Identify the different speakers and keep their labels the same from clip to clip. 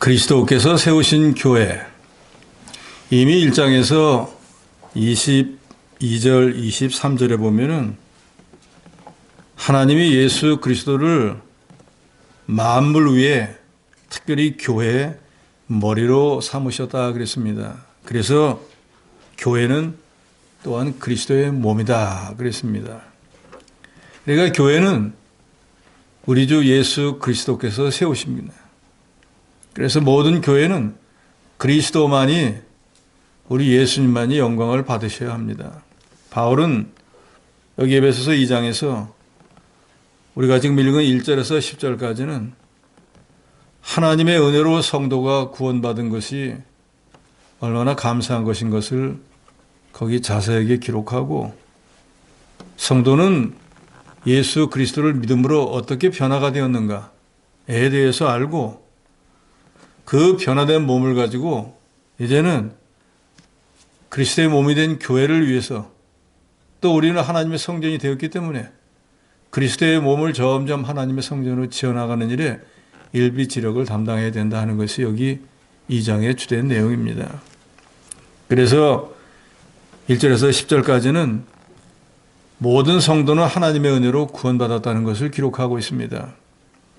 Speaker 1: 그리스도께서 세우신 교회, 이미 1장에서 22절, 23절에 보면은 하나님이 예수 그리스도를 만물 위에 특별히 교회의 머리로 삼으셨다 그랬습니다. 그래서 교회는 또한 그리스도의 몸이다 그랬습니다. 그러니까 교회는 우리 주 예수 그리스도께서 세우십니다. 그래서 모든 교회는 그리스도만이, 우리 예수님만이 영광을 받으셔야 합니다. 바울은 여기 에베소서 2장에서 우리가 지금 읽은 1절에서 10절까지는 하나님의 은혜로 성도가 구원받은 것이 얼마나 감사한 것인 것을 거기 자세하게 기록하고, 성도는 예수 그리스도를 믿음으로 어떻게 변화가 되었는가에 대해서 알고, 그 변화된 몸을 가지고 이제는 그리스도의 몸이 된 교회를 위해서, 또 우리는 하나님의 성전이 되었기 때문에 그리스도의 몸을 점점 하나님의 성전으로 지어나가는 일에 일비지력을 담당해야 된다 하는 것이 여기 2장의 주된 내용입니다. 그래서 1절에서 10절까지는 모든 성도는 하나님의 은혜로 구원받았다는 것을 기록하고 있습니다.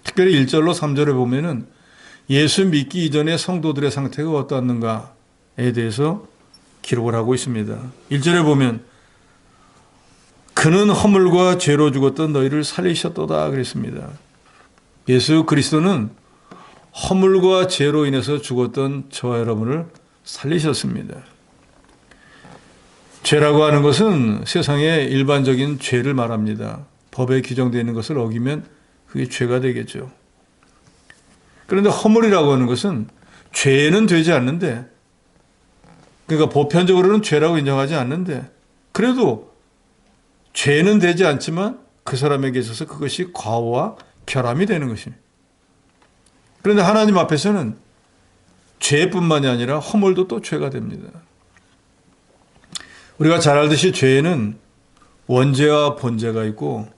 Speaker 1: 특별히 1절로 3절에 보면은 예수 믿기 이전의 성도들의 상태가 어떠했는가에 대해서 기록을 하고 있습니다. 1절에 보면 그는 허물과 죄로 죽었던 너희를 살리셨도다 그랬습니다. 예수 그리스도는 허물과 죄로 인해서 죽었던 저와 여러분을 살리셨습니다. 죄라고 하는 것은 세상의 일반적인 죄를 말합니다. 법에 규정되어 있는 것을 어기면 그게 죄가 되겠죠. 그런데 허물이라고 하는 것은 죄는 되지 않는데, 그러니까 보편적으로는 죄라고 인정하지 않는데, 그래도 죄는 되지 않지만 그 사람에게 있어서 그것이 과오와 결함이 되는 것입니다. 그런데 하나님 앞에서는 죄뿐만이 아니라 허물도 또 죄가 됩니다. 우리가 잘 알듯이 죄에는 원죄와 본죄가 있고,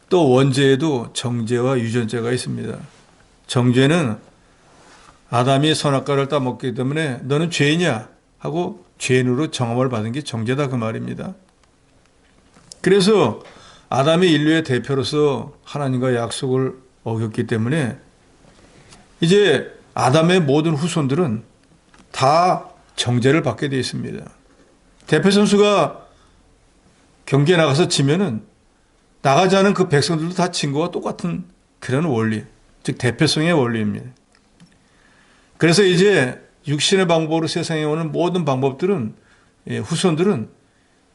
Speaker 1: 또 원죄에도 정죄와 유전죄가 있습니다. 정죄는 아담이 선악과를 따먹기 때문에 너는 죄인이야 하고 죄인으로 정함을 받은 게 정죄다 그 말입니다. 그래서 아담이 인류의 대표로서 하나님과 약속을 어겼기 때문에 이제 아담의 모든 후손들은 다 정죄를 받게 되어 있습니다. 대표 선수가 경기에 나가서 지면은 나가지 않은 그 백성들도 다 진 거와 똑같은 그런 원리, 즉 대표성의 원리입니다. 그래서 이제 육신의 방법으로 세상에 오는 모든 방법들은, 후손들은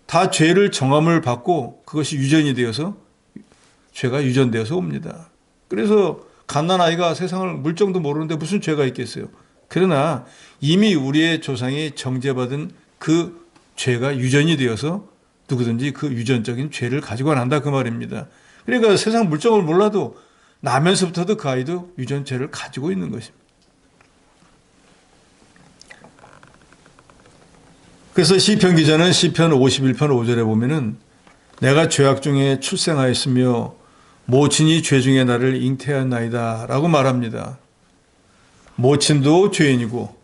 Speaker 1: 다 죄를 정함을 받고 그것이 유전이 되어서, 죄가 유전되어서 옵니다. 그래서 갓난아이가 세상을 물정도 모르는데 무슨 죄가 있겠어요. 그러나 이미 우리의 조상이 정죄받은 그 죄가 유전이 되어서 누구든지 그 유전적인 죄를 가지고 난다 그 말입니다. 그러니까 세상 물정을 몰라도 나면서부터도 그 아이도 유전죄를 가지고 있는 것입니다. 그래서 시편 기자는 시편 51편 5절에 보면은 내가 죄악 중에 출생하였으며 모친이 죄 중에 나를 잉태하였나이다 라고 말합니다. 모친도 죄인이고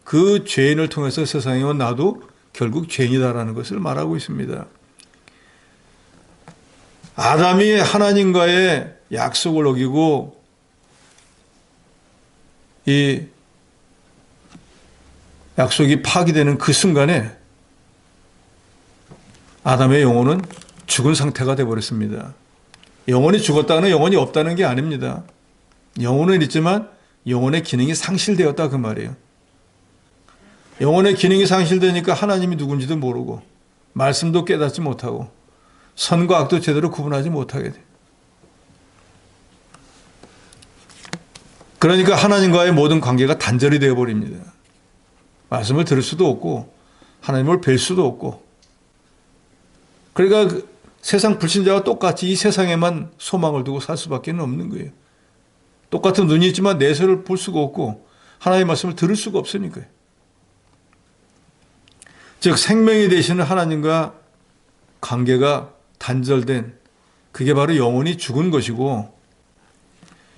Speaker 1: 그 죄인을 통해서 세상에 온 나도 결국 죄인이다라는 것을 말하고 있습니다. 아담이 하나님과의 약속을 어기고 이 약속이 파기되는 그 순간에 아담의 영혼은 죽은 상태가 되어버렸습니다. 영혼이 죽었다는 영혼이 없다는 게 아닙니다. 영혼은 있지만 영혼의 기능이 상실되었다 그 말이에요. 영혼의 기능이 상실되니까 하나님이 누군지도 모르고 말씀도 깨닫지 못하고 선과 악도 제대로 구분하지 못하게 돼요. 그러니까 하나님과의 모든 관계가 단절이 되어버립니다. 말씀을 들을 수도 없고 하나님을 뵐 수도 없고, 그러니까 세상 불신자와 똑같이 이 세상에만 소망을 두고 살 수밖에 없는 거예요. 똑같은 눈이 있지만 내세를 볼 수가 없고 하나님의 말씀을 들을 수가 없으니까요. 즉 생명이 되시는 하나님과 관계가 단절된, 그게 바로 영혼이 죽은 것이고,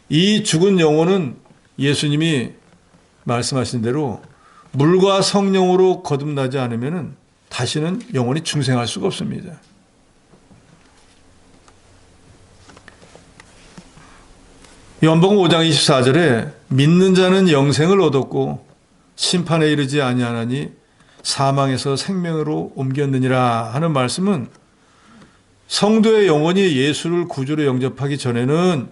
Speaker 1: 이 죽은 영혼은 예수님이 말씀하신 대로 물과 성령으로 거듭나지 않으면 다시는 영원히 중생할 수가 없습니다. 요한복음 5장 24절에 믿는 자는 영생을 얻었고 심판에 이르지 아니하나니 사망에서 생명으로 옮겼느니라 하는 말씀은 성도의 영혼이 예수를 구주로 영접하기 전에는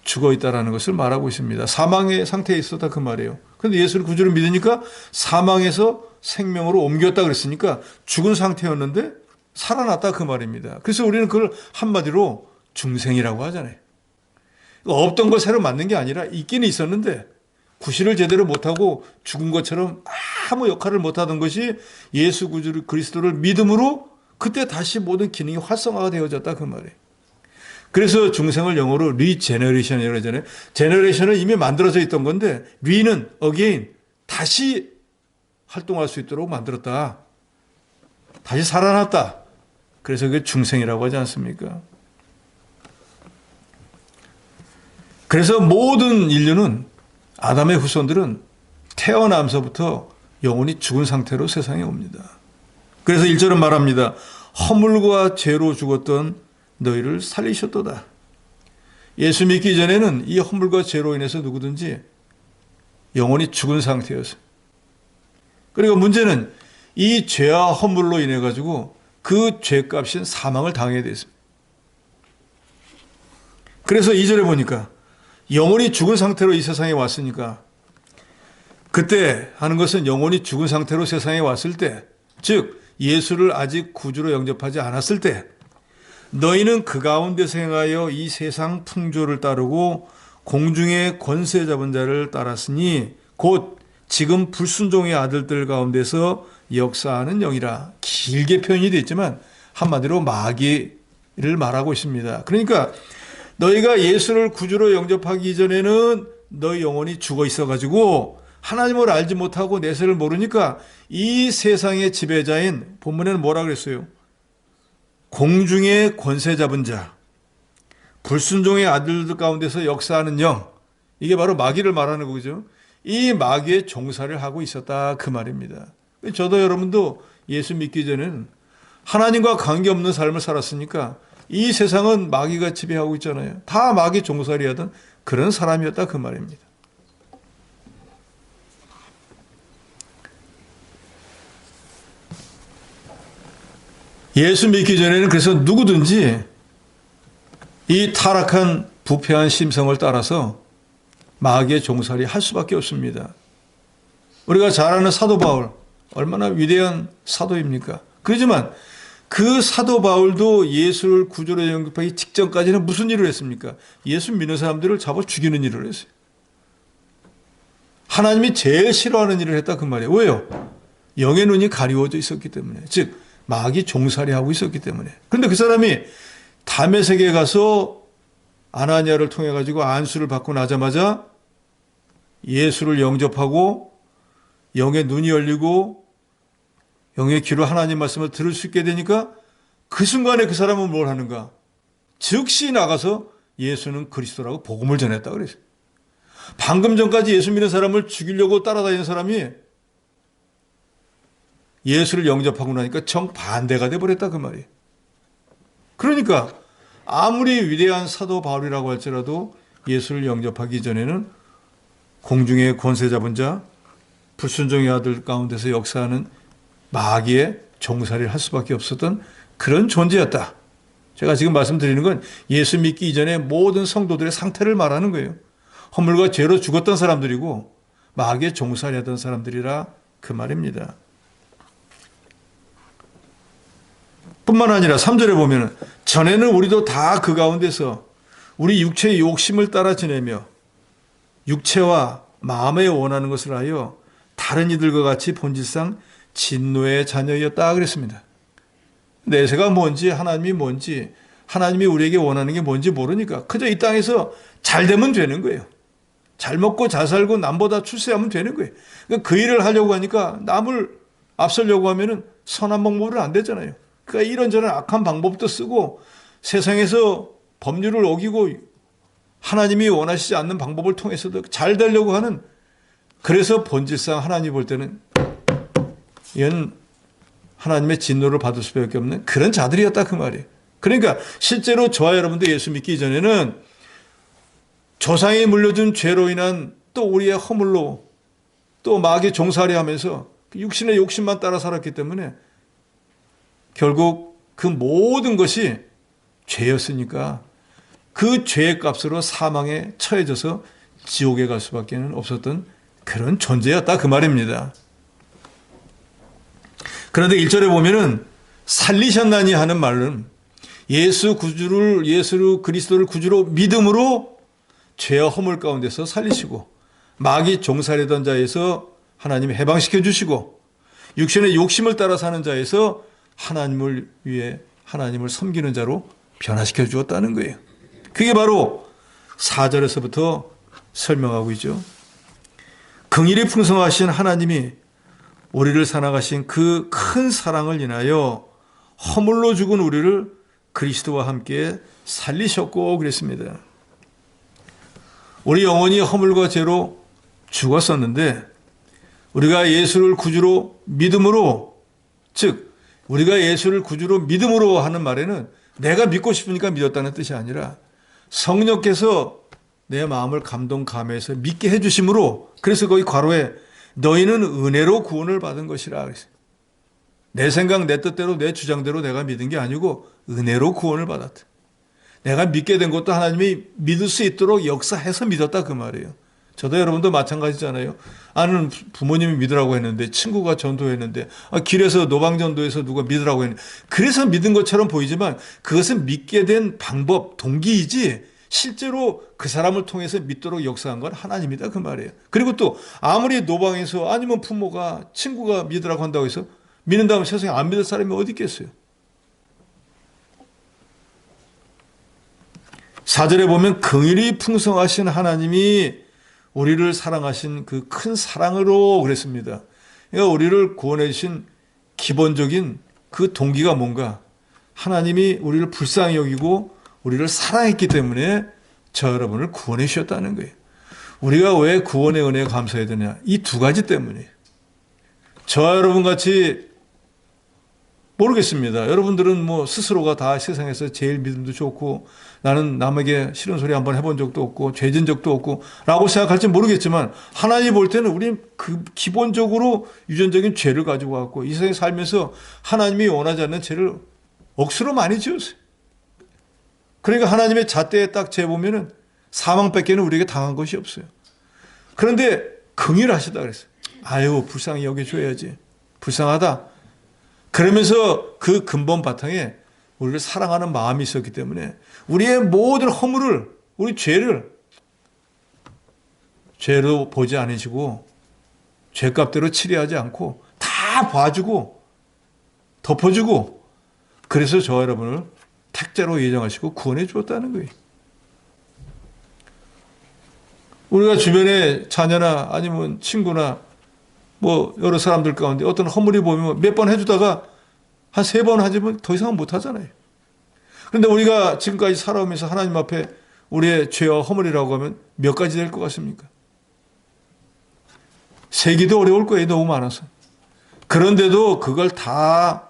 Speaker 1: 죽어 있다라는 것을 말하고 있습니다. 사망의 상태에 있었다 그 말이에요. 그런데 예수를 구주로 믿으니까 사망에서 생명으로 옮겼다 그랬으니까 죽은 상태였는데 살아났다 그 말입니다. 그래서 우리는 그걸 한마디로 중생이라고 하잖아요. 없던 걸 새로 만든 게 아니라 있기는 있었는데 구실을 제대로 못하고 죽은 것처럼 아무 역할을 못하던 것이 예수 구주 그리스도를 믿음으로 그때 다시 모든 기능이 활성화가 되어졌다 그 말이에요. 그래서 중생을 영어로 리제너레이션이라고 하잖아요. 제너레이션은 이미 만들어져 있던 건데 리는 어게인 다시 활동할 수 있도록 만들었다. 다시 살아났다. 그래서 그게 중생이라고 하지 않습니까? 그래서 모든 인류는 아담의 후손들은 태어나면서부터 영혼이 죽은 상태로 세상에 옵니다. 그래서 1절은 말합니다. 허물과 죄로 죽었던 너희를 살리셨도다. 예수 믿기 전에는 이 허물과 죄로 인해서 누구든지 영혼이 죽은 상태였어요. 그리고 문제는 이 죄와 허물로 인해 가지고 그 죄값인 사망을 당해야 됐습니다. 그래서 2절에 보니까 영혼이 죽은 상태로 이 세상에 왔으니까 그때 하는 것은 영혼이 죽은 상태로 세상에 왔을 때, 즉 예수를 아직 구주로 영접하지 않았을 때 너희는 그 가운데서 행하여 이 세상 풍조를 따르고 공중의 권세 잡은 자를 따랐으니 곧 지금 불순종의 아들들 가운데서 역사하는 영이라. 길게 표현이 되어 있지만 한마디로 마귀를 말하고 있습니다. 그러니까 너희가 예수를 구주로 영접하기 이전에는 너희 영혼이 죽어 있어가지고 하나님을 알지 못하고 내세를 모르니까 이 세상의 지배자인, 본문에는 뭐라 그랬어요? 공중의 권세 잡은 자, 불순종의 아들들 가운데서 역사하는 영, 이게 바로 마귀를 말하는 거죠. 이 마귀의 종살이를 하고 있었다 그 말입니다. 저도 여러분도 예수 믿기 전에는 하나님과 관계없는 삶을 살았으니까 이 세상은 마귀가 지배하고 있잖아요. 다 마귀 종살이 하던 그런 사람이었다 그 말입니다. 예수 믿기 전에는 그래서 누구든지 이 타락한 부패한 심성을 따라서 마귀의 종살이 할 수밖에 없습니다. 우리가 잘 아는 사도 바울, 얼마나 위대한 사도입니까? 그렇지만 그 사도 바울도 예수를 구주로 영접하기 직전까지는 무슨 일을 했습니까? 예수 믿는 사람들을 잡아 죽이는 일을 했어요. 하나님이 제일 싫어하는 일을 했다 그 말이에요. 왜요? 영의 눈이 가리워져 있었기 때문에. 즉 마귀 종살이하고 있었기 때문에. 그런데 그 사람이 다메섹에 가서 아나니아를 통해 가지고 안수를 받고 나자마자 예수를 영접하고 영의 눈이 열리고 영의 귀로 하나님 말씀을 들을 수 있게 되니까 그 순간에 그 사람은 뭘 하는가? 즉시 나가서 예수는 그리스도라고 복음을 전했다 그랬어요. 방금 전까지 예수 믿는 사람을 죽이려고 따라다니는 사람이 예수를 영접하고 나니까 정반대가 돼버렸다 그 말이에요. 그러니까 아무리 위대한 사도 바울이라고 할지라도 예수를 영접하기 전에는 공중의 권세 잡은 자, 불순종의 아들 가운데서 역사하는 마귀의 종살이를 할 수밖에 없었던 그런 존재였다. 제가 지금 말씀드리는 건 예수 믿기 이전에 모든 성도들의 상태를 말하는 거예요. 허물과 죄로 죽었던 사람들이고 마귀의 종살이하던 사람들이라 그 말입니다. 뿐만 아니라 3절에 보면 전에는 우리도 다 그 가운데서 우리 육체의 욕심을 따라 지내며 육체와 마음에 원하는 것을 하여 다른 이들과 같이 본질상 진노의 자녀였다 그랬습니다. 내세가 뭔지 하나님이 뭔지 하나님이 우리에게 원하는 게 뭔지 모르니까 그저 이 땅에서 잘 되면 되는 거예요. 잘 먹고 잘 살고 남보다 출세하면 되는 거예요. 그러니까 그 일을 하려고 하니까 남을 앞서려고 하면은 선한 방법은 안 되잖아요. 그러니까 이런저런 악한 방법도 쓰고 세상에서 법률을 어기고 하나님이 원하시지 않는 방법을 통해서도 잘 되려고 하는 그래서 본질상 하나님 볼 때는 이건 하나님의 진노를 받을 수밖에 없는 그런 자들이었다 그 말이에요. 그러니까 실제로 저와 여러분도 예수 믿기 전에는 조상이 물려준 죄로 인한 또 우리의 허물로 또 마귀 종살이 하면서 육신의 욕심만 따라 살았기 때문에 결국 그 모든 것이 죄였으니까 그 죄의 값으로 사망에 처해져서 지옥에 갈 수밖에 없었던 그런 존재였다 그 말입니다. 그런데 1절에 보면은 살리셨나니 하는 말은 예수 그리스도를 구주로 믿음으로 죄와 허물 가운데서 살리시고 마귀 종살이던 자에서 하나님이 해방시켜 주시고 육신의 욕심을 따라 사는 자에서 하나님을 위해 하나님을 섬기는 자로 변화시켜 주었다는 거예요. 그게 바로 4절에서부터 설명하고 있죠. 긍휼이 풍성하신 하나님이 우리를 사랑하신 그 큰 사랑을 인하여 허물로 죽은 우리를 그리스도와 함께 살리셨고 그랬습니다. 우리 영혼이 허물과 죄로 죽었었는데 우리가 예수를 구주로 믿음으로, 즉 우리가 예수를 구주로 믿음으로 하는 말에는 내가 믿고 싶으니까 믿었다는 뜻이 아니라 성령께서 내 마음을 감동감해서 믿게 해주심으로, 그래서 거기 괄호에 너희는 은혜로 구원을 받은 것이라 그랬어요. 내 생각, 내 뜻대로, 내 주장대로 내가 믿은 게 아니고 은혜로 구원을 받았다. 내가 믿게 된 것도 하나님이 믿을 수 있도록 역사해서 믿었다 그 말이에요. 저도 여러분도 마찬가지잖아요. 아는 부모님이 믿으라고 했는데, 친구가 전도했는데, 길에서 노방전도에서 누가 믿으라고 했는데, 그래서 믿은 것처럼 보이지만 그것은 믿게 된 방법, 동기이지 실제로 그 사람을 통해서 믿도록 역사한 건 하나님이다 그 말이에요. 그리고 또 아무리 노방에서 아니면 부모가, 친구가 믿으라고 한다고 해서 믿는다면 세상에 안 믿을 사람이 어디 있겠어요. 4절에 보면 긍휼이 풍성하신 하나님이 우리를 사랑하신 그 큰 사랑으로 그랬습니다. 그러니까 우리를 구원해 주신 기본적인 그 동기가 뭔가, 하나님이 우리를 불쌍히 여기고 우리를 사랑했기 때문에 저 여러분을 구원해 주셨다는 거예요. 우리가 왜 구원의 은혜에 감사해야 되냐? 이 두 가지 때문이에요. 저와 여러분 같이 모르겠습니다. 여러분들은 뭐 스스로가 다 세상에서 제일 믿음도 좋고 나는 남에게 싫은 소리 한번 해본 적도 없고 죄진 적도 없고 라고 생각할지 모르겠지만, 하나님 볼 때는 우리 그 기본적으로 유전적인 죄를 가지고 왔고 이 세상에 살면서 하나님이 원하지 않는 죄를 억수로 많이 지었어요. 그러니까 하나님의 잣대에 딱 재보면은 사망밖에는 우리에게 당한 것이 없어요. 그런데 긍휼하시다 그랬어요. 아유, 불쌍히 여겨줘야지. 불쌍하다. 그러면서 그 근본 바탕에 우리를 사랑하는 마음이 있었기 때문에 우리의 모든 허물을, 우리 죄로 보지 않으시고 죄값대로 치료하지 않고 다 봐주고 덮어주고, 그래서 저와 여러분을 택자로 예정하시고 구원해 주었다는 거예요. 우리가 주변에 자녀나 아니면 친구나 뭐 여러 사람들 가운데 어떤 허물이 보이면 몇 번 해주다가 한 3번 하지만 더 이상은 못 하잖아요. 그런데 우리가 지금까지 살아오면서 하나님 앞에 우리의 죄와 허물이라고 하면 몇 가지 될 것 같습니까? 세기도 어려울 거예요. 너무 많아서. 그런데도 그걸 다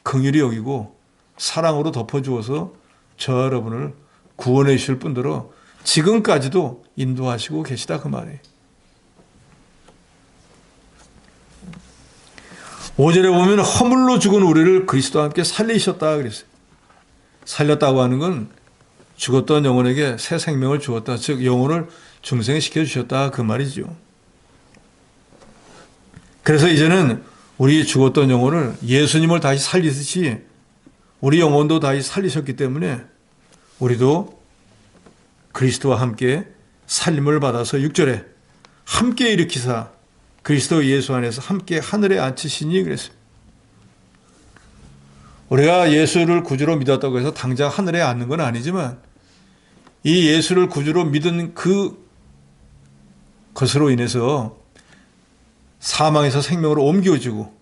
Speaker 1: 긍휼히 여기고 사랑으로 덮어주어서 저 여러분을 구원해 주실 뿐더러 지금까지도 인도하시고 계시다 그 말이에요. 5절에 보면 허물로 죽은 우리를 그리스도와 함께 살리셨다 그랬어요. 살렸다고 하는 건 죽었던 영혼에게 새 생명을 주었다, 즉 영혼을 중생시켜 주셨다 그 말이죠. 그래서 이제는 우리 죽었던 영혼을 예수님을 다시 살리듯이 우리 영혼도 다시 살리셨기 때문에 우리도 그리스도와 함께 살림을 받아서 6절에 함께 일으키사 그리스도 예수 안에서 함께 하늘에 앉히시니 그랬어요. 우리가 예수를 구주로 믿었다고 해서 당장 하늘에 앉는 건 아니지만 이 예수를 구주로 믿은 그 것으로 인해서 사망에서 생명으로 옮겨지고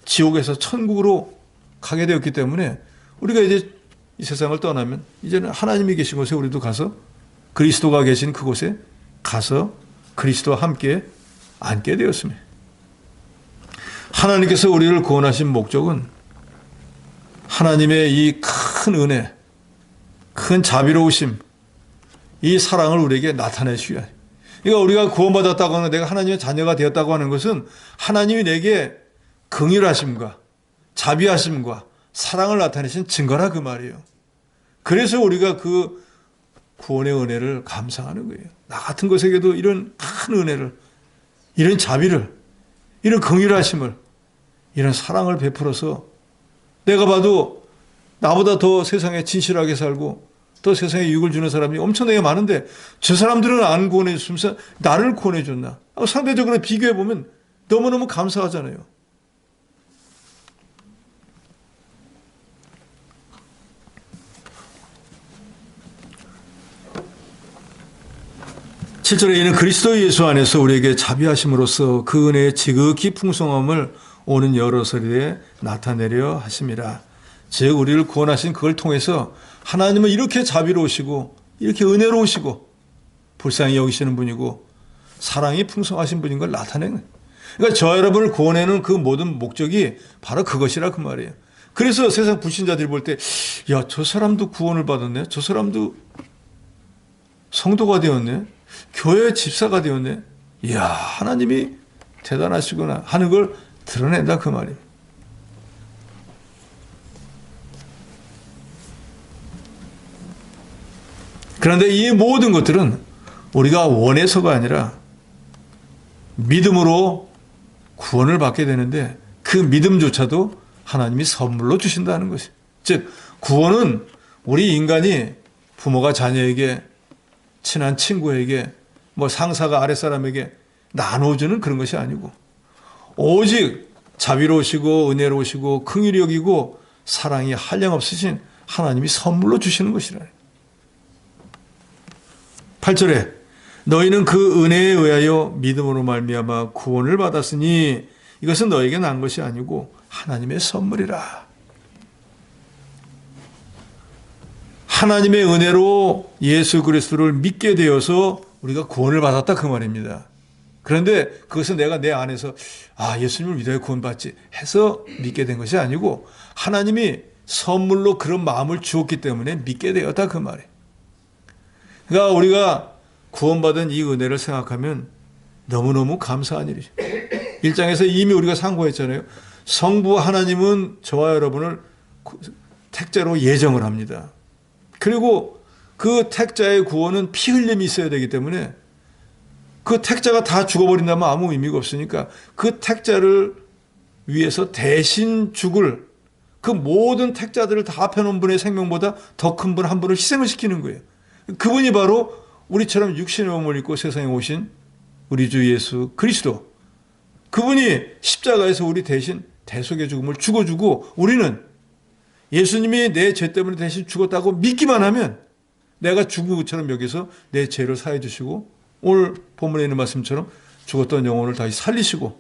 Speaker 1: 지옥에서 천국으로 가게 되었기 때문에 우리가 이제 이 세상을 떠나면 이제는 하나님이 계신 곳에 우리도 가서 그리스도가 계신 그곳에 가서 그리스도와 함께 앉게 되었습니다. 하나님께서 우리를 구원하신 목적은 하나님의 이 큰 은혜, 큰 자비로우심, 이 사랑을 우리에게 나타내시기 위하여. 그러니까 우리가 구원받았다고 하는, 내가 하나님의 자녀가 되었다고 하는 것은 하나님이 내게 긍휼하심과 자비하심과 사랑을 나타내신 증거라 그 말이에요. 그래서 우리가 그 구원의 은혜를 감사하는 거예요. 나 같은 것에게도 이런 큰 은혜를, 이런 자비를, 이런 긍휼하심을, 이런 사랑을 베풀어서 내가 봐도 나보다 더 세상에 진실하게 살고 또 세상에 유익을 주는 사람이 엄청나게 많은데 저 사람들은 안 구원해 줬으면서 나를 구원해 줬나? 상대적으로 비교해 보면 너무너무 감사하잖아요. (7절에) 이는 그리스도 예수 안에서 우리에게 자비하심으로써 그 은혜의 지극히 풍성함을 오는 여러 세대에 나타내려 하심이라. 즉 우리를 구원하신 그걸 통해서 하나님은 이렇게 자비로우시고 이렇게 은혜로우시고 불쌍히 여기시는 분이고 사랑이 풍성하신 분인 걸 나타내는 거예요. 그러니까 저 여러분을 구원하는 그 모든 목적이 바로 그것이라 그 말이에요. 그래서 세상 불신자들이 볼 때 야, 저 사람도 구원을 받았네, 저 사람도 성도가 되었네, 교회 집사가 되었네, 이야 하나님이 대단하시구나 하는 걸 드러낸다 그 말이에요. 그런데 이 모든 것들은 우리가 원해서가 아니라 믿음으로 구원을 받게 되는데 그 믿음조차도 하나님이 선물로 주신다는 것이. 즉 구원은 우리 인간이 부모가 자녀에게, 친한 친구에게, 뭐 상사가 아랫사람에게 나눠주는 그런 것이 아니고 오직 자비로우시고 은혜로우시고 긍휼히 여기고 사랑이 한량없으신 하나님이 선물로 주시는 것이라. 8절에 너희는 그 은혜에 의하여 믿음으로 말미암아 구원을 받았으니 이것은 너에게 난 것이 아니고 하나님의 선물이라. 하나님의 은혜로 예수 그리스도를 믿게 되어서 우리가 구원을 받았다 그 말입니다. 그런데 그것은 내가 내 안에서 예수님을 믿어야 구원받지 해서 믿게 된 것이 아니고 하나님이 선물로 그런 마음을 주었기 때문에 믿게 되었다 그 말이에요. 그러니까 우리가 구원받은 이 은혜를 생각하면 너무너무 감사한 일이죠. 1장에서 이미 우리가 상고했잖아요. 성부 하나님은 저와 여러분을 택자로 예정을 합니다. 그리고 그 택자의 구원은 피 흘림이 있어야 되기 때문에 그 택자가 다 죽어버린다면 아무 의미가 없으니까 그 택자를 위해서 대신 죽을 그 모든 택자들을 다 합해놓은 분의 생명보다 더 큰 분 한 분을 희생을 시키는 거예요. 그분이 바로 우리처럼 육신의 몸을 입고 세상에 오신 우리 주 예수 그리스도. 그분이 십자가에서 우리 대신 대속의 죽음을 죽어주고 우리는 예수님이 내 죄 때문에 대신 죽었다고 믿기만 하면 내가 죽은 것처럼 여기서 내 죄를 사해 주시고 오늘 본문에 있는 말씀처럼 죽었던 영혼을 다시 살리시고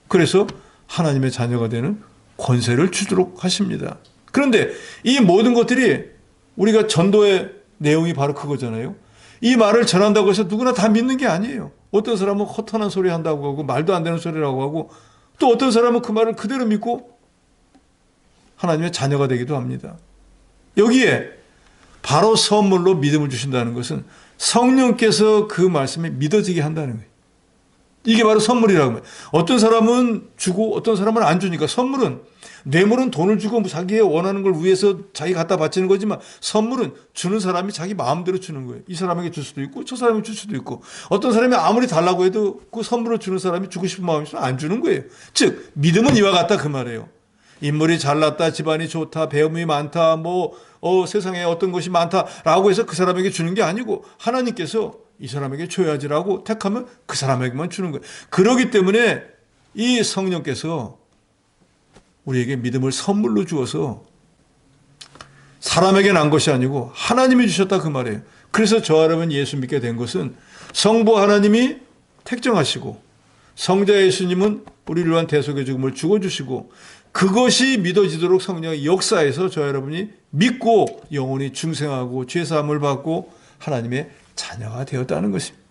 Speaker 1: 그래서 하나님의 자녀가 되는 권세를 주도록 하십니다. 그런데 이 모든 것들이 우리가 전도의 내용이 바로 그거잖아요. 이 말을 전한다고 해서 누구나 다 믿는 게 아니에요. 어떤 사람은 허탄한 소리 한다고 하고 말도 안 되는 소리라고 하고 또 어떤 사람은 그 말을 그대로 믿고 하나님의 자녀가 되기도 합니다. 여기에 바로 선물로 믿음을 주신다는 것은 성령께서 그 말씀에 믿어지게 한다는 거예요. 이게 바로 선물이라고 해요. 어떤 사람은 주고 어떤 사람은 안 주니까 선물은 뇌물은 돈을 주고 자기의 원하는 걸 위해서 자기 갖다 바치는 거지만 선물은 주는 사람이 자기 마음대로 주는 거예요. 이 사람에게 줄 수도 있고 저 사람에게 줄 수도 있고 어떤 사람이 아무리 달라고 해도 그 선물을 주는 사람이 주고 싶은 마음이 있으면 안 주는 거예요. 즉 믿음은 이와 같다 그 말이에요. 인물이 잘났다, 집안이 좋다, 배움이 많다, 세상에 어떤 것이 많다라고 해서 그 사람에게 주는 게 아니고 하나님께서 이 사람에게 줘야지라고 택하면 그 사람에게만 주는 거예요. 그렇기 때문에 이 성령께서 우리에게 믿음을 선물로 주어서 사람에게 난 것이 아니고 하나님이 주셨다 그 말이에요. 그래서 저와 여러분 예수 믿게 된 것은 성부 하나님이 택정하시고 성자 예수님은 우리를 위한 대속의 죽음을 죽어주시고 그것이 믿어지도록 성령의 역사에서 저와 여러분이 믿고 영원히 중생하고 죄사함을 받고 하나님의 자녀가 되었다는 것입니다.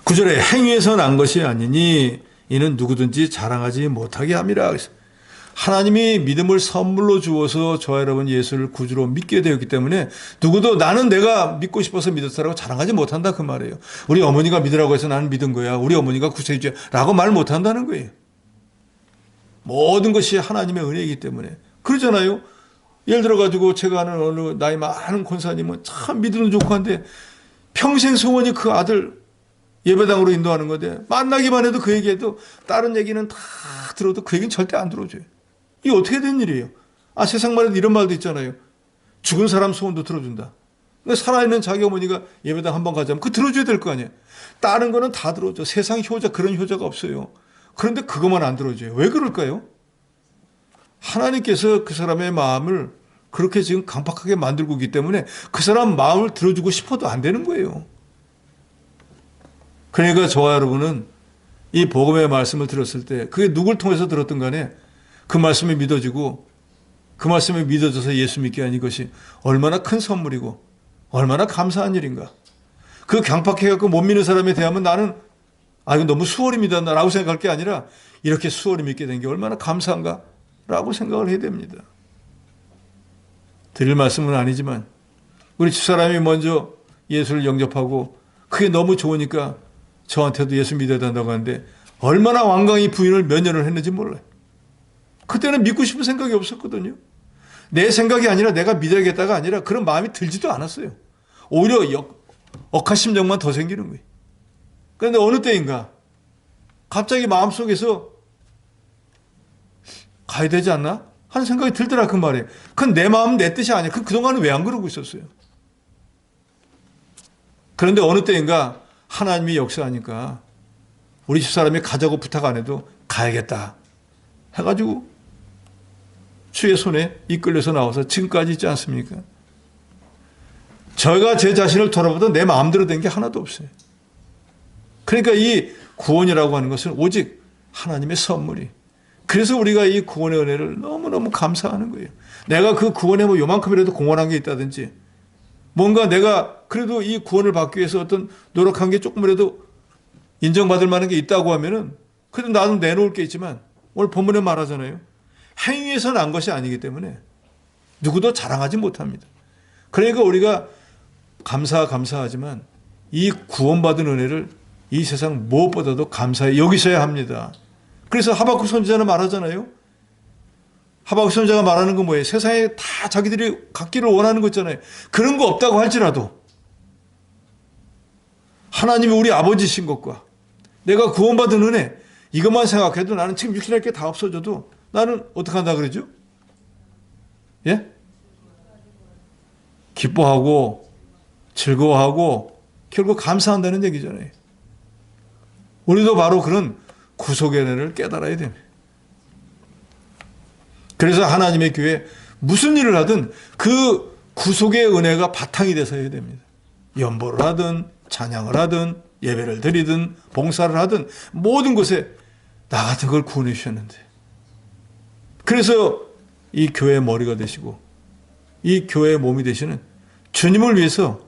Speaker 1: 9절에 행위에서 난 것이 아니니 이는 누구든지 자랑하지 못하게 함이라. 하나님이 믿음을 선물로 주어서 저와 여러분 예수를 구주로 믿게 되었기 때문에 누구도 나는 내가 믿고 싶어서 믿었다라고 자랑하지 못한다 그 말이에요. 우리 어머니가 믿으라고 해서 나는 믿은 거야. 우리 어머니가 구세주야라고 말 못한다는 거예요. 모든 것이 하나님의 은혜이기 때문에. 그러잖아요. 예를 들어가지고 제가 아는 어느 나이 많은 권사님은 참 믿음은 좋고 한데 평생 소원이 그 아들 예배당으로 인도하는 건데 만나기만 해도 그 얘기해도 다른 얘기는 다 들어도 그 얘기는 절대 안 들어줘요. 이게 어떻게 된 일이에요? 세상만 해도 이런 말도 있잖아요. 죽은 사람 소원도 들어준다. 그러니까 살아있는 자기 어머니가 예배당 한번 가자면 그거 들어줘야 될 거 아니에요. 다른 거는 다 들어줘. 세상 효자 그런 효자가 없어요. 그런데 그것만 안 들어줘요. 왜 그럴까요? 하나님께서 그 사람의 마음을 그렇게 지금 강팍하게 만들고 있기 때문에 그 사람 마음을 들어주고 싶어도 안 되는 거예요. 그러니까 저와 여러분은 이 복음의 말씀을 들었을 때 그게 누굴 통해서 들었든 간에 그 말씀이 믿어지고 그 말씀이 믿어져서 예수 믿게 한 이것이 얼마나 큰 선물이고 얼마나 감사한 일인가. 그 강팍해갖고 못 믿는 사람에 대하면 나는 이거 너무 수월히 믿었나라고 생각할 게 아니라 이렇게 수월히 믿게 된 게 얼마나 감사한가 라고 생각을 해야 됩니다. 드릴 말씀은 아니지만 우리 집사람이 먼저 예수를 영접하고 그게 너무 좋으니까 저한테도 예수 믿어야 된다고 하는데 얼마나 완강히 부인을 몇 년을 했는지 몰라요. 그때는 믿고 싶은 생각이 없었거든요. 내 생각이 아니라 내가 믿어야겠다가 아니라 그런 마음이 들지도 않았어요. 오히려 억하심정만 더 생기는 거예요. 그런데 어느 때인가 갑자기 마음속에서 가야 되지 않나? 하는 생각이 들더라 그 말이에요. 그건 내 마음은 내 뜻이 아니야. 그동안은 왜 안 그러고 있었어요? 그런데 어느 때인가 하나님이 역사하니까 우리 집사람이 가자고 부탁 안 해도 가야겠다 해가지고 주의 손에 이끌려서 나와서 지금까지 있지 않습니까? 제가 제 자신을 돌아보다 내 마음대로 된 게 하나도 없어요. 그러니까 이 구원이라고 하는 것은 오직 하나님의 선물이. 그래서 우리가 이 구원의 은혜를 너무너무 감사하는 거예요. 내가 그 구원에 뭐 요만큼이라도 공헌한 게 있다든지 뭔가 내가 그래도 이 구원을 받기 위해서 어떤 노력한 게 조금이라도 인정받을 만한 게 있다고 하면은 그래도 나는 내놓을 게 있지만 오늘 본문에 말하잖아요. 행위에서 난 것이 아니기 때문에 누구도 자랑하지 못합니다. 그러니까 우리가 감사하지만 이 구원받은 은혜를 이 세상 무엇보다도 감사히 여기셔야 합니다. 그래서 하박국 선지자는 말하잖아요. 하박국 선지자가 말하는 건 뭐예요? 세상에 다 자기들이 갖기를 원하는 거 있잖아요. 그런 거 없다고 할지라도 하나님이 우리 아버지신 것과 내가 구원받은 은혜 이것만 생각해도 나는 지금 육신할 게 다 없어져도 나는 어떻게 한다 그러죠? 예? 기뻐하고 즐거워하고 결국 감사한다는 얘기잖아요. 우리도 바로 그런 구속의 은혜를 깨달아야 됩니다. 그래서 하나님의 교회 무슨 일을 하든 그 구속의 은혜가 바탕이 돼서 해야 됩니다. 연보를 하든 찬양을 하든 예배를 드리든 봉사를 하든 모든 곳에 나 같은 걸 구원해 주셨는데 그래서 이 교회의 머리가 되시고 이 교회의 몸이 되시는 주님을 위해서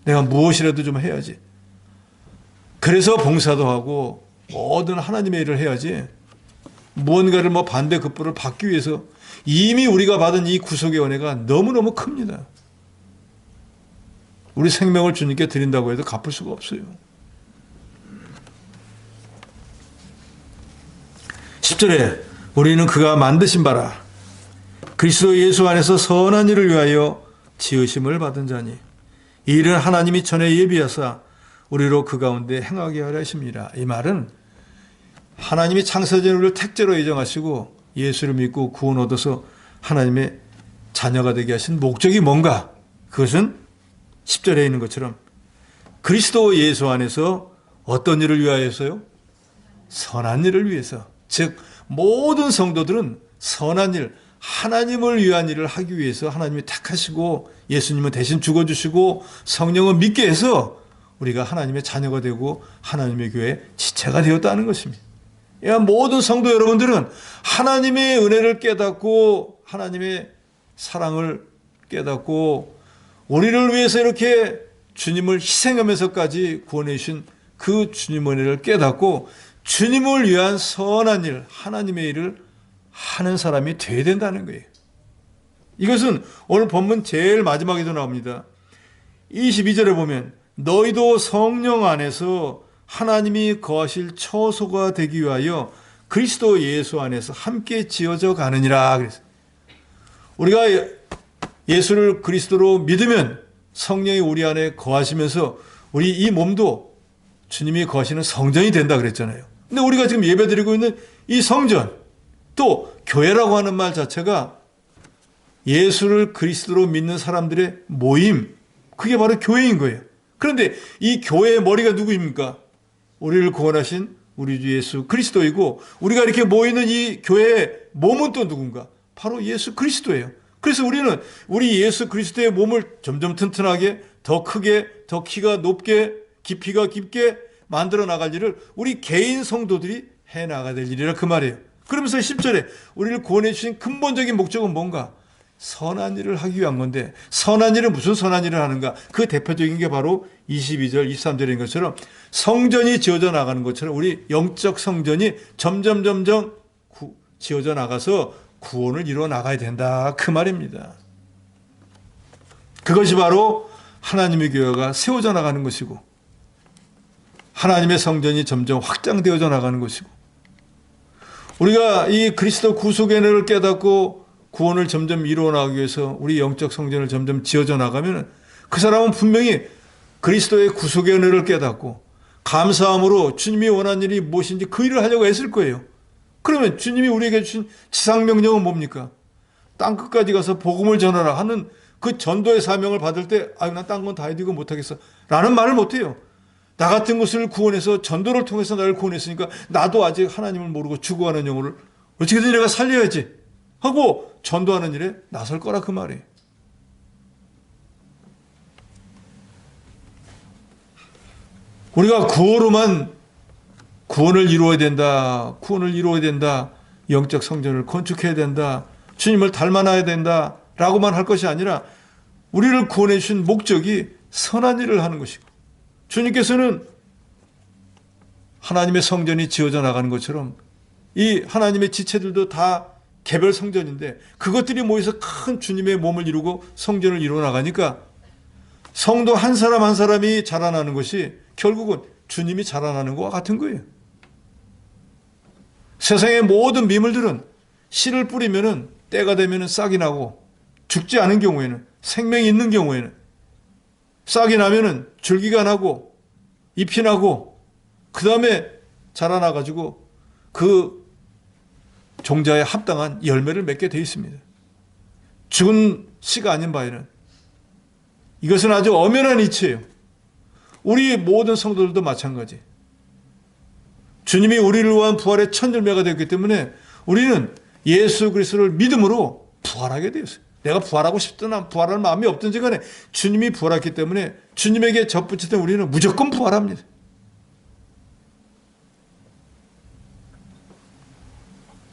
Speaker 1: 내가 무엇이라도 좀 해야지. 그래서 봉사도 하고 모든 하나님의 일을 해야지 무언가를 반대급부를 받기 위해서 이미 우리가 받은 이 구속의 은혜가 너무너무 큽니다. 우리 생명을 주님께 드린다고 해도 갚을 수가 없어요. 10절에 우리는 그가 만드신 바라 그리스도 예수 안에서 선한 일을 위하여 지으심을 받은 자니 이 일은 하나님이 전에 예비하사 우리로 그 가운데 행하게 하려 하십니다. 이 말은 하나님이 창세전 우리를 택제로 예정하시고 예수를 믿고 구원 얻어서 하나님의 자녀가 되게 하신 목적이 뭔가? 그것은 10절에 있는 것처럼 그리스도 예수 안에서 어떤 일을 위하여서요? 선한 일을 위해서. 즉 모든 성도들은 선한 일, 하나님을 위한 일을 하기 위해서 하나님이 택하시고 예수님은 대신 죽어주시고 성령을 믿게 해서 우리가 하나님의 자녀가 되고 하나님의 교회의 지체가 되었다는 것입니다. 모든 성도 여러분들은 하나님의 은혜를 깨닫고 하나님의 사랑을 깨닫고 우리를 위해서 이렇게 주님을 희생하면서까지 구원해 주신 그 주님 은혜를 깨닫고 주님을 위한 선한 일, 하나님의 일을 하는 사람이 돼야 된다는 거예요. 이것은 오늘 본문 제일 마지막에도 나옵니다. 22절에 보면 너희도 성령 안에서 하나님이 거하실 처소가 되기 위하여 그리스도 예수 안에서 함께 지어져 가느니라. 그래서 우리가 예수를 그리스도로 믿으면 성령이 우리 안에 거하시면서 우리 이 몸도 주님이 거하시는 성전이 된다 그랬잖아요. 근데 우리가 지금 예배드리고 있는 이 성전, 또 교회라고 하는 말 자체가 예수를 그리스도로 믿는 사람들의 모임, 그게 바로 교회인 거예요. 그런데 이 교회의 머리가 누구입니까? 우리를 구원하신 우리 주 예수 그리스도이고, 우리가 이렇게 모이는 이 교회의 몸은 또 누군가? 바로 예수 그리스도예요. 그래서 우리는 우리 예수 그리스도의 몸을 점점 튼튼하게, 더 크게, 더 키가 높게, 깊이가 깊게 만들어 나갈 일을 우리 개인 성도들이 해 나가야 될 일이라 그 말이에요. 그러면서 10절에 우리를 구원해 주신 근본적인 목적은 뭔가? 선한 일을 하기 위한 건데, 선한 일은 무슨 선한 일을 하는가? 그 대표적인 게 바로 22절, 23절인 것처럼 성전이 지어져 나가는 것처럼 우리 영적 성전이 점점 지어져 나가서 구원을 이루어 나가야 된다, 그 말입니다. 그것이 바로 하나님의 교회가 세워져 나가는 것이고, 하나님의 성전이 점점 확장되어져 나가는 것이고, 우리가 이 그리스도 구속의 은혜를 깨닫고 구원을 점점 이루어 나가기 위해서 우리 영적 성전을 점점 지어져 나가면 그 사람은 분명히 그리스도의 구속의 은혜를 깨닫고 감사함으로 주님이 원하는 일이 무엇인지 그 일을 하려고 애쓸 거예요. 그러면 주님이 우리에게 주신 지상명령은 뭡니까? 땅끝까지 가서 복음을 전하라 하는 그 전도의 사명을 받을 때, 아유, 난 딴 건 다 해도 이거 못하겠어 라는 말을 못해요. 나 같은 것을 구원해서 전도를 통해서 나를 구원했으니까 나도 아직 하나님을 모르고 죽어가는 영혼을 어떻게든 내가 살려야지 하고 전도하는 일에 나설 거라 그 말이에요. 우리가 구호로만 구원을 이루어야 된다, 구원을 이루어야 된다, 영적 성전을 건축해야 된다, 주님을 닮아나야 된다 라고만 할 것이 아니라 우리를 구원해 주신 목적이 선한 일을 하는 것이고, 주님께서는 하나님의 성전이 지어져 나가는 것처럼 이 하나님의 지체들도 다 개별 성전인데 그것들이 모여서 큰 주님의 몸을 이루고 성전을 이루어 나가니까 성도 한 사람 한 사람이 자라나는 것이 결국은 주님이 자라나는 것과 같은 거예요. 세상의 모든 미물들은 씨를 뿌리면은 때가 되면은 싹이 나고, 죽지 않은 경우에는, 생명이 있는 경우에는 싹이 나면은 줄기가 나고 잎이 나고 그 다음에 자라나가지고 그 종자에 합당한 열매를 맺게 되어 있습니다. 죽은 씨가 아닌 바에는. 이것은 아주 엄연한 이치예요. 우리 모든 성도들도 마찬가지. 주님이 우리를 위한 부활의 첫 열매가 되었기 때문에 우리는 예수 그리스도를 믿음으로 부활하게 되었어요. 내가 부활하고 싶든 부활할 마음이 없든지 간에 주님이 부활했기 때문에 주님에게 접붙이던 우리는 무조건 부활합니다.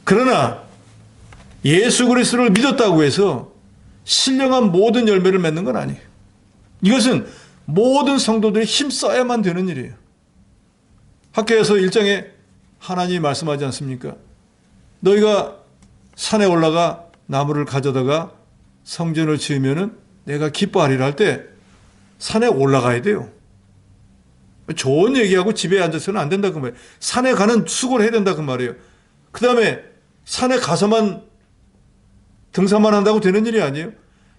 Speaker 1: 그러나 예수 그리스도를 믿었다고 해서 신령한 모든 열매를 맺는 건 아니에요. 이것은 모든 성도들이 힘써야만 되는 일이에요. 학교에서 1장에 하나님이 말씀하지 않습니까? 너희가 산에 올라가 나무를 가져다가 성전을 지으면은 내가 기뻐하리라 할 때 산에 올라가야 돼요. 좋은 얘기하고 집에 앉아서는 안 된다 그 말이에요. 산에 가는 수고를 해야 된다 그 말이에요. 그 다음에 산에 가서만 등산만 한다고 되는 일이 아니에요.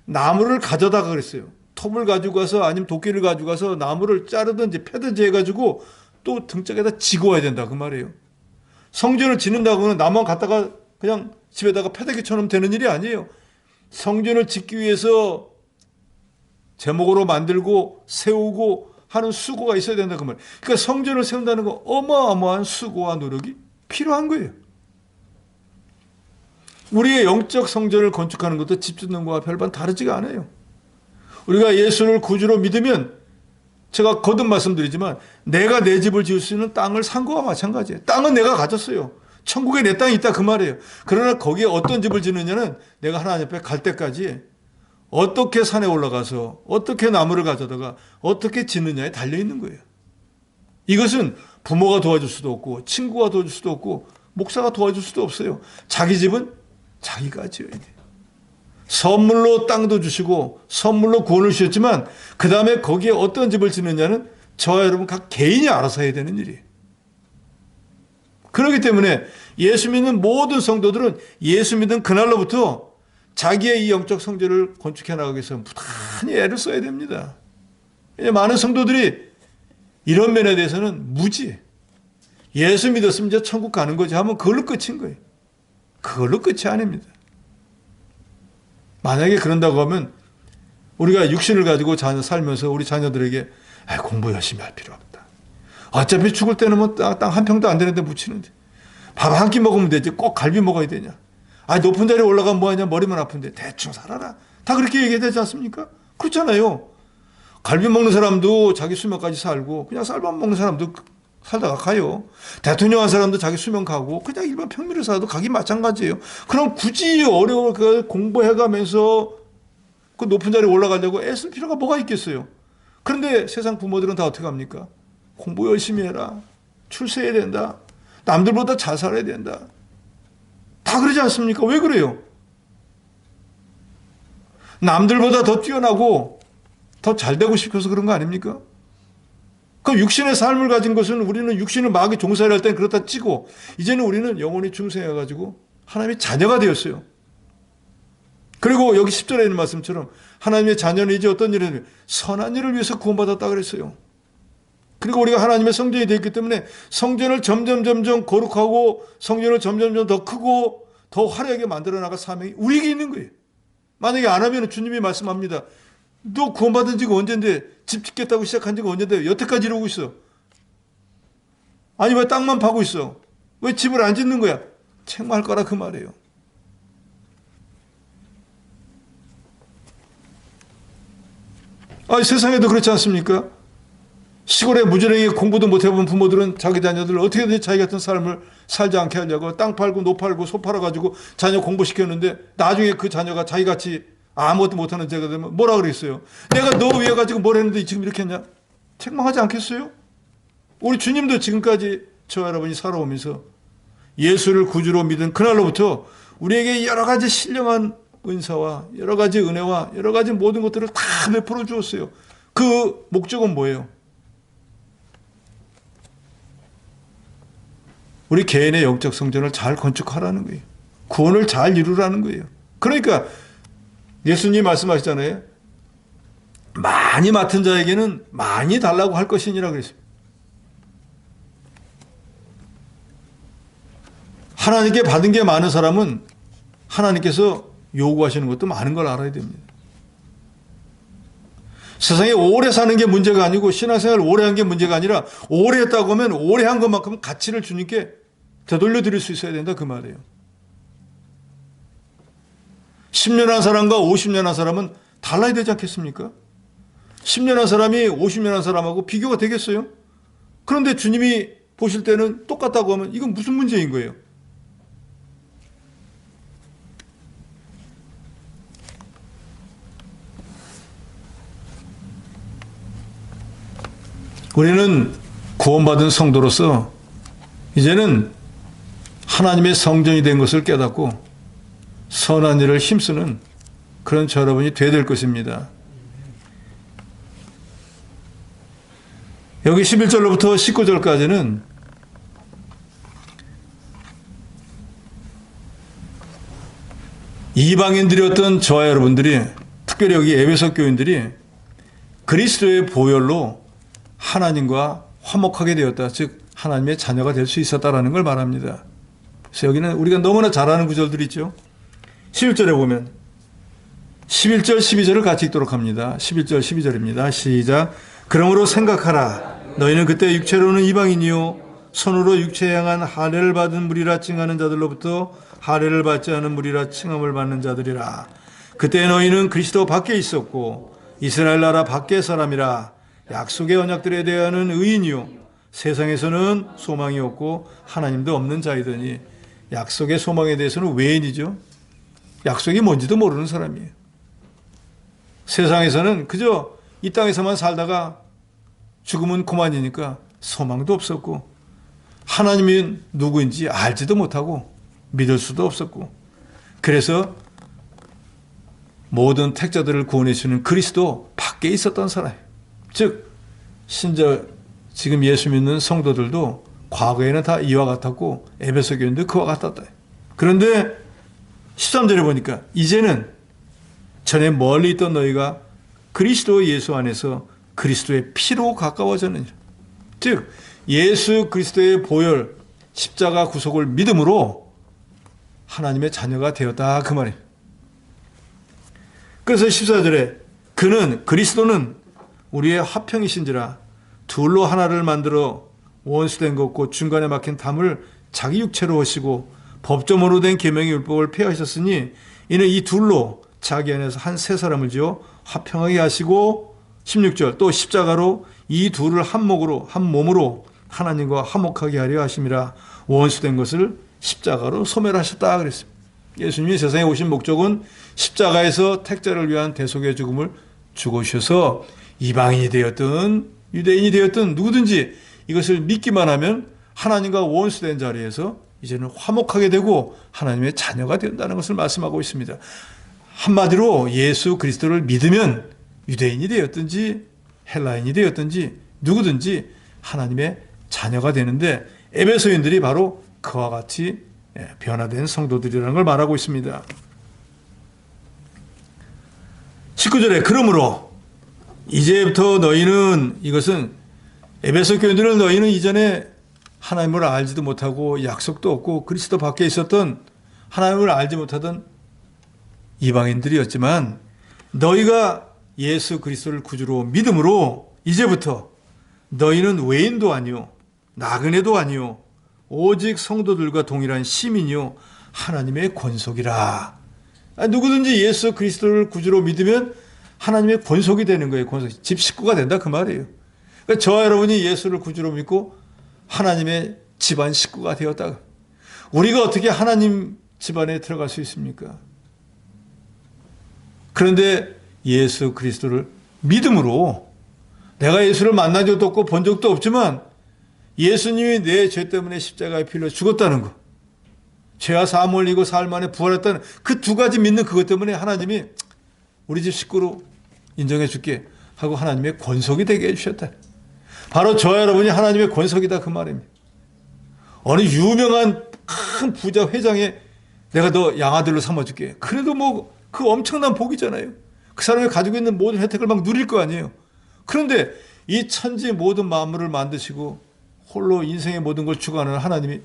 Speaker 1: 나무를 가져다가 그랬어요. 톱을 가지고 가서 아니면 도끼를 가지고 가서 나무를 자르든지 패든지 해가지고 또 등짝에다 지고 와야 된다 그 말이에요. 성전을 짓는다고는 나무만 갖다가 그냥 집에다가 패대기 쳐놓으면 되는 일이 아니에요. 성전을 짓기 위해서 제목으로 만들고 세우고 하는 수고가 있어야 된다 그 말이에요. 그러니까 성전을 세운다는 건 어마어마한 수고와 노력이 필요한 거예요. 우리의 영적 성전을 건축하는 것도 집 짓는 거와 별반 다르지가 않아요. 우리가 예수를 구주로 믿으면, 제가 거듭 말씀드리지만 내가 내 집을 지을 수 있는 땅을 산 거와 마찬가지예요. 땅은 내가 가졌어요. 천국에 내 땅이 있다 그 말이에요. 그러나 거기에 어떤 집을 짓느냐는 내가 하나님 앞에 갈 때까지 어떻게 산에 올라가서 어떻게 나무를 가져다가 어떻게 짓느냐에 달려있는 거예요. 이것은 부모가 도와줄 수도 없고 친구가 도와줄 수도 없고 목사가 도와줄 수도 없어요. 자기 집은 자기가 지어야 돼요. 선물로 땅도 주시고 선물로 구원을 주셨지만 그 다음에 거기에 어떤 집을 짓느냐는 저와 여러분 각 개인이 알아서 해야 되는 일이에요. 그렇기 때문에 예수 믿는 모든 성도들은 예수 믿는 그날로부터 자기의 이 영적 성전을 건축해 나가기 위해서 부단히 애를 써야 됩니다. 많은 성도들이 이런 면에 대해서는 무지. 예수 믿었으면 이제 천국 가는 거지 하면 그걸로 끝인 거예요. 그걸로 끝이 아닙니다. 만약에 그런다고 하면 우리가 육신을 가지고 살면서 우리 자녀들에게 공부 열심히 할 필요 없다. 어차피 죽을 때는 뭐 땅 한 평도 안 되는데 묻히는데 밥 한 끼 먹으면 되지 꼭 갈비 먹어야 되냐. 높은 자리에 올라가면 뭐하냐. 머리만 아픈데 대충 살아라. 다 그렇게 얘기되지 않습니까? 그렇잖아요. 갈비 먹는 사람도 자기 수명까지 살고 그냥 쌀밥 먹는 사람도 살다가 가요. 대통령 한 사람도 자기 수명 가고 그냥 일반 평민을 살아도 가기 마찬가지예요. 그럼 굳이 어려운 그 공부해가면서 그 높은 자리에 올라가려고 애쓸 필요가 뭐가 있겠어요. 그런데 세상 부모들은 다 어떻게 합니까? 공부 열심히 해라. 출세해야 된다. 남들보다 잘 살아야 된다. 다 그러지 않습니까? 왜 그래요? 남들보다 더 뛰어나고 더 잘 되고 싶어서 그런 거 아닙니까? 그 육신의 삶을 가진 것은 우리는 육신을 마귀 종살이 할 때는 그렇다 치고 이제는 우리는 영원히 중생해가지고 하나님의 자녀가 되었어요. 그리고 여기 10절에 있는 말씀처럼 하나님의 자녀는 이제 어떤 일을 선한 일을 위해서 구원받았다 그랬어요. 그리고 우리가 하나님의 성전이 되었기 때문에 성전을 점점 거룩하고 성전을 점점 더 크고 더 화려하게 만들어 나갈 사명이 우리에게 있는 거예요. 만약에 안 하면 주님이 말씀합니다. 너 구원받은 지가 언젠데 집 짓겠다고 시작한 지가 언젠데 여태까지 이러고 있어. 아니 왜 땅만 파고 있어. 왜 집을 안 짓는 거야. 책망할 거라 그 말이에요. 세상에도 그렇지 않습니까? 시골에 무지랭이 공부도 못 해본 부모들은 자기 자녀들을 어떻게든 자기 같은 삶을 살지 않게 하려고 땅 팔고 노 팔고 소 팔아가지고 자녀 공부시켰는데 나중에 그 자녀가 자기같이 아무것도 못하는 자가 되면 뭐라 그랬어요? 내가 너 위해 가지고 뭘 했는데 지금 이렇게 했냐? 책망하지 않겠어요? 우리 주님도 지금까지 저와 여러분이 살아오면서 예수를 구주로 믿은 그날로부터 우리에게 여러 가지 신령한 은사와 여러 가지 은혜와 여러 가지 모든 것들을 다 베풀어 주었어요. 그 목적은 뭐예요? 우리 개인의 영적 성전을 잘 건축하라는 거예요. 구원을 잘 이루라는 거예요. 그러니까 예수님 말씀하시잖아요. 많이 맡은 자에게는 많이 달라고 할 것이니라 그랬어요. 하나님께 받은 게 많은 사람은 하나님께서 요구하시는 것도 많은 걸 알아야 됩니다. 세상에 오래 사는 게 문제가 아니고 신앙생활 오래 한 게 문제가 아니라 오래 했다고 하면 오래 한 것만큼 가치를 주님께 되돌려 드릴 수 있어야 된다 그 말이에요. 10년 한 사람과 50년 한 사람은 달라야 되지 않겠습니까? 10년 한 사람이 50년 한 사람하고 비교가 되겠어요? 그런데 주님이 보실 때는 똑같다고 하면 이건 무슨 문제인 거예요? 우리는 구원받은 성도로서 이제는 하나님의 성전이 된 것을 깨닫고 선한 일을 힘쓰는 그런 저 여러분이 되어야 될 것입니다. 여기 11절로부터 19절까지는 이방인들이었던 저와 여러분들이 특별히 여기 에베소 교인들이 그리스도의 보혈로 하나님과 화목하게 되었다. 즉 하나님의 자녀가 될 수 있었다라는 걸 말합니다. 그래서 여기는 우리가 너무나 잘 아는 구절들이 있죠. 11절에 보면 11절 12절을 같이 읽도록 합니다. 11절 12절입니다. 시작. 그러므로 생각하라. 너희는 그때 육체로는 이방인이요 손으로 육체에 향한 할례를 받은 무리라 칭하는 자들로부터 할례를 받지 않은 무리라 칭함을 받는 자들이라. 그때 너희는 그리스도 밖에 있었고 이스라엘 나라 밖의 사람이라. 약속의 언약들에 대하여는 의인이요 세상에서는 소망이 없고 하나님도 없는 자이더니. 약속의 소망에 대해서는 외인이죠. 약속이 뭔지도 모르는 사람이에요. 세상에서는 그저 이 땅에서만 살다가 죽으면 그만이니까 소망도 없었고 하나님이 누구인지 알지도 못하고 믿을 수도 없었고 그래서 모든 택자들을 구원해 주는 그리스도 밖에 있었던 사람. 즉 지금 예수 믿는 성도들도 과거에는 다 이와 같았고 에베소 교인도 그와 같았다. 그런데 13절에 보니까 이제는 전에 멀리 있던 너희가 그리스도 예수 안에서 그리스도의 피로 가까워졌느니라. 즉 예수 그리스도의 보혈 십자가 구속을 믿음으로 하나님의 자녀가 되었다 그 말이에요. 그래서 14절에 그리스도는 우리의 화평이신지라 둘로 하나를 만들어 원수된 것고 중간에 막힌 담을 자기 육체로 하시고 법조문으로 된 계명의 율법을 폐하셨으니 이는 이 둘로 자기 안에서 한 세 사람을 지어 화평하게 하시고 16절 또 십자가로 이 둘을 한 몸으로 하나님과 화목하게 하려 하심이라 원수된 것을 십자가로 소멸하셨다 그랬습니다. 예수님이 세상에 오신 목적은 십자가에서 택자를 위한 대속의 죽음을 죽으셔서 이방인이 되었든 유대인이 되었든 누구든지 이것을 믿기만 하면 하나님과 원수된 자리에서 이제는 화목하게 되고 하나님의 자녀가 된다는 것을 말씀하고 있습니다. 한마디로 예수 그리스도를 믿으면 유대인이 되었든지 헬라인이 되었든지 누구든지 하나님의 자녀가 되는데 에베소인들이 바로 그와 같이 변화된 성도들이라는 걸 말하고 있습니다. 19절에 그러므로 이제부터 너희는 이것은 에베소 교인들은 너희는 이전에 하나님을 알지도 못하고 약속도 없고 그리스도 밖에 있었던 하나님을 알지 못하던 이방인들이었지만 너희가 예수 그리스도를 구주로 믿음으로 이제부터 너희는 외인도 아니요 나그네도 아니요 오직 성도들과 동일한 시민이요 하나님의 권속이라. 누구든지 예수 그리스도를 구주로 믿으면 하나님의 권속이 되는 거예요. 권속. 집 식구가 된다 그 말이에요. 그러니까 저와 여러분이 예수를 구주로 믿고 하나님의 집안 식구가 되었다. 우리가 어떻게 하나님 집안에 들어갈 수 있습니까? 그런데 예수 그리스도를 믿음으로 내가 예수를 만난 적도 없고 본 적도 없지만 예수님이 내 죄 때문에 십자가에 필려 죽었다는 것, 죄와 사함을 이고 사흘 만에 부활했다는 그 두 가지 믿는 그것 때문에 하나님이 우리 집 식구로 인정해 줄게 하고 하나님의 권속이 되게 해주셨다. 바로 저와 여러분이 하나님의 권속이다 그 말입니다. 어느 유명한 큰 부자 회장에 내가 너 양아들로 삼아줄게. 그래도 뭐 그 엄청난 복이잖아요. 그 사람이 가지고 있는 모든 혜택을 막 누릴 거 아니에요. 그런데 이 천지 모든 만물을 만드시고 홀로 인생의 모든 걸 주관하는 하나님이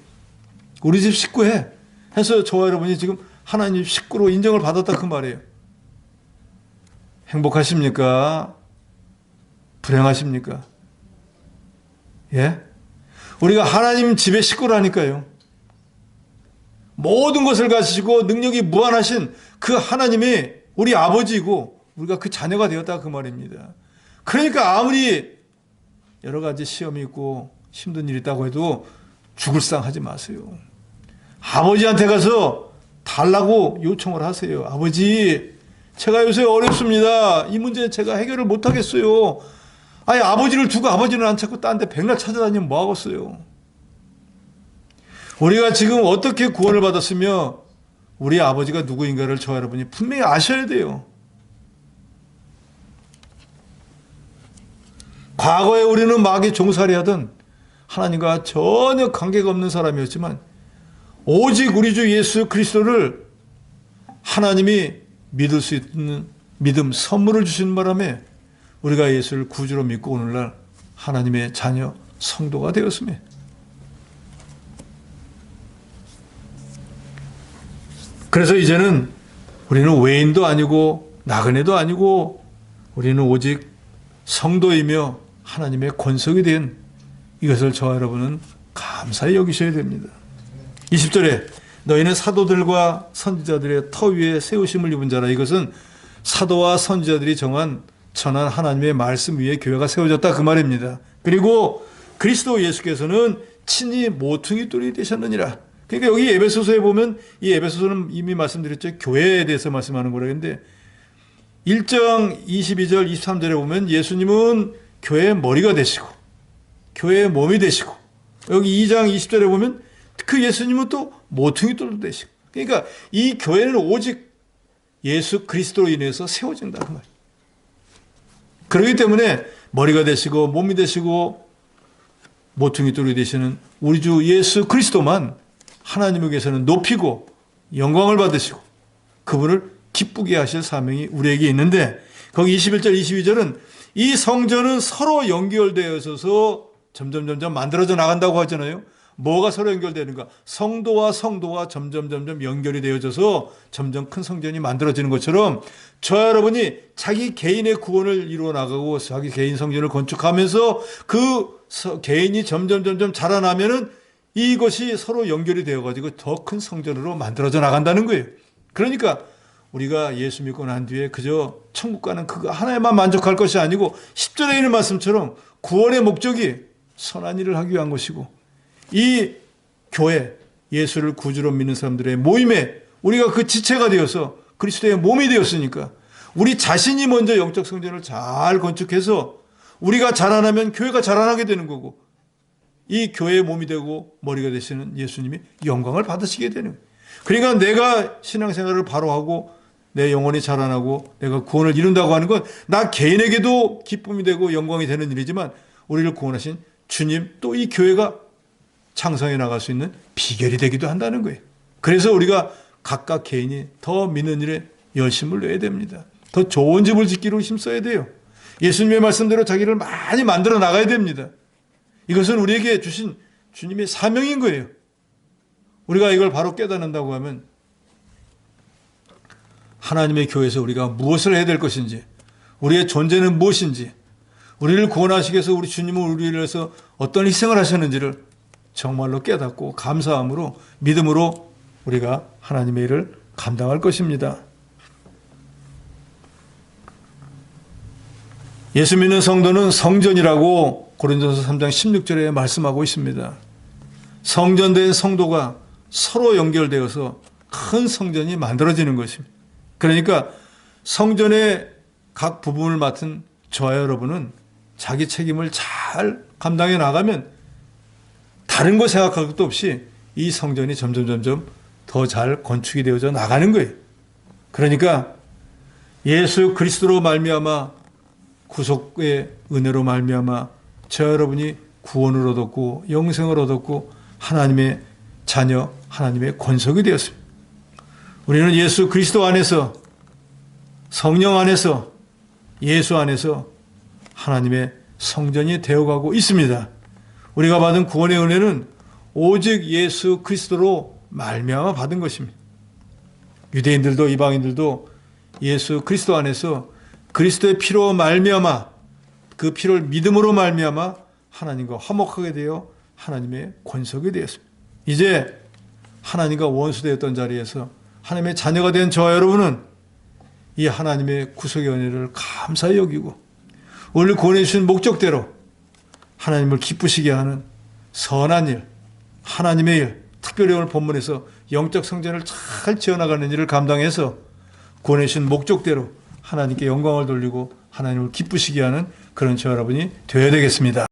Speaker 1: 우리 집 식구해 해서 저와 여러분이 지금 하나님 식구로 인정을 받았다 그 말이에요. 행복하십니까? 불행하십니까? 예? 우리가 하나님 집의 식구라니까요. 모든 것을 가지시고 능력이 무한하신 그 하나님이 우리 아버지이고 우리가 그 자녀가 되었다 그 말입니다. 그러니까 아무리 여러 가지 시험이 있고 힘든 일이 있다고 해도 죽을 상 하지 마세요. 아버지한테 가서 달라고 요청을 하세요. 아버지, 제가 요새 어렵습니다. 이 문제 제가 해결을 못하겠어요. 아니, 아버지를 두고 아버지는 안 찾고 딴 데 백날 찾아다니면 뭐 하겠어요. 우리가 지금 어떻게 구원을 받았으며 우리 아버지가 누구인가를 저와 여러분이 분명히 아셔야 돼요. 과거에 우리는 마귀 종살이 하던 하나님과 전혀 관계가 없는 사람이었지만 오직 우리 주 예수 그리스도를 하나님이 믿을 수 있는 믿음 선물을 주신 바람에 우리가 예수를 구주로 믿고 오늘날 하나님의 자녀 성도가 되었습니다. 그래서 이제는 우리는 외인도 아니고 나그네도 아니고 우리는 오직 성도이며 하나님의 권속이 된 이것을 저와 여러분은 감사히 여기셔야 됩니다. 20절에 너희는 사도들과 선지자들의 터 위에 세우심을 입은 자라. 이것은 사도와 선지자들이 전한 하나님의 말씀 위에 교회가 세워졌다 그 말입니다. 그리고 그리스도 예수께서는 친히 모퉁이 돌이 되셨느니라. 그러니까 여기 에베소서에 보면 이 에베소서는 이미 말씀드렸죠. 교회에 대해서 말씀하는 거라 했는데 1장 22절 23절에 보면 예수님은 교회의 머리가 되시고 교회의 몸이 되시고, 여기 2장 20절에 보면 그 예수님은 또 모퉁이 돌도 되시고, 그러니까 이 교회는 오직 예수 그리스도로 인해서 세워진다 그 말이에요. 그렇기 때문에 머리가 되시고 몸이 되시고 모퉁이 돌이 되시는 우리 주 예수 그리스도만 하나님에게서는 높이고 영광을 받으시고 그분을 기쁘게 하실 사명이 우리에게 있는데, 거기 21절 22절은 이 성전은 서로 연결되어 있어서 점점 만들어져 나간다고 하잖아요. 뭐가 서로 연결되는가? 성도와 성도가 점점 연결이 되어져서 점점 큰 성전이 만들어지는 것처럼 저와 여러분이 자기 개인의 구원을 이루어 나가고 자기 개인 성전을 건축하면서 그 개인이 점점 자라나면은 이것이 서로 연결이 되어가지고 더 큰 성전으로 만들어져 나간다는 거예요. 그러니까 우리가 예수 믿고 난 뒤에 그저 천국 가는 그거 하나에만 만족할 것이 아니고 10절에 있는 말씀처럼 구원의 목적이 선한 일을 하기 위한 것이고, 이 교회, 예수를 구주로 믿는 사람들의 모임에 우리가 그 지체가 되어서 그리스도의 몸이 되었으니까 우리 자신이 먼저 영적 성전을 잘 건축해서 우리가 자라나면 교회가 자라나게 되는 거고, 이 교회의 몸이 되고 머리가 되시는 예수님이 영광을 받으시게 되는 거예요. 그러니까 내가 신앙생활을 바로 하고 내 영혼이 자라나고 내가 구원을 이룬다고 하는 건 나 개인에게도 기쁨이 되고 영광이 되는 일이지만 우리를 구원하신 주님, 또 이 교회가 창성해 나갈 수 있는 비결이 되기도 한다는 거예요. 그래서 우리가 각각 개인이 더 믿는 일에 열심을 내야 됩니다. 더 좋은 집을 짓기로 힘써야 돼요. 예수님의 말씀대로 자기를 많이 만들어 나가야 됩니다. 이것은 우리에게 주신 주님의 사명인 거예요. 우리가 이걸 바로 깨닫는다고 하면 하나님의 교회에서 우리가 무엇을 해야 될 것인지, 우리의 존재는 무엇인지, 우리를 구원하시기 위해서 우리 주님은 우리를 위해서 어떤 희생을 하셨는지를 정말로 깨닫고 감사함으로 믿음으로 우리가 하나님의 일을 감당할 것입니다. 예수 믿는 성도는 성전이라고 고린도서 3장 16절에 말씀하고 있습니다. 성전된 성도가 서로 연결되어서 큰 성전이 만들어지는 것입니다. 그러니까 성전의 각 부분을 맡은 저와 여러분은 자기 책임을 잘 감당해 나가면 다른 거 생각할 것도 없이 이 성전이 점점 더 잘 건축이 되어져 나가는 거예요. 그러니까 예수 그리스도로 말미암아 구속의 은혜로 말미암아 저 여러분이 구원을 얻었고 영생을 얻었고 하나님의 자녀, 하나님의 권속이 되었습니다. 우리는 예수 그리스도 안에서, 성령 안에서, 예수 안에서 하나님의 성전이 되어가고 있습니다. 우리가 받은 구원의 은혜는 오직 예수 그리스도로 말미암아 받은 것입니다. 유대인들도 이방인들도 예수 그리스도 안에서 그리스도의 피로 말미암아, 그 피를 믿음으로 말미암아 하나님과 화목하게 되어 하나님의 권속이 되었습니다. 이제 하나님과 원수되었던 자리에서 하나님의 자녀가 된 저와 여러분은 이 하나님의 구속의 은혜를 감사히 여기고 우리를 구원해 주신 목적대로 하나님을 기쁘시게 하는 선한 일, 하나님의 일, 특별히 오늘 본문에서 영적 성전을 잘 지어나가는 일을 감당해서 구원해 주신 목적대로 하나님께 영광을 돌리고 하나님을 기쁘시게 하는 그런 저 여러분이 되어야 되겠습니다.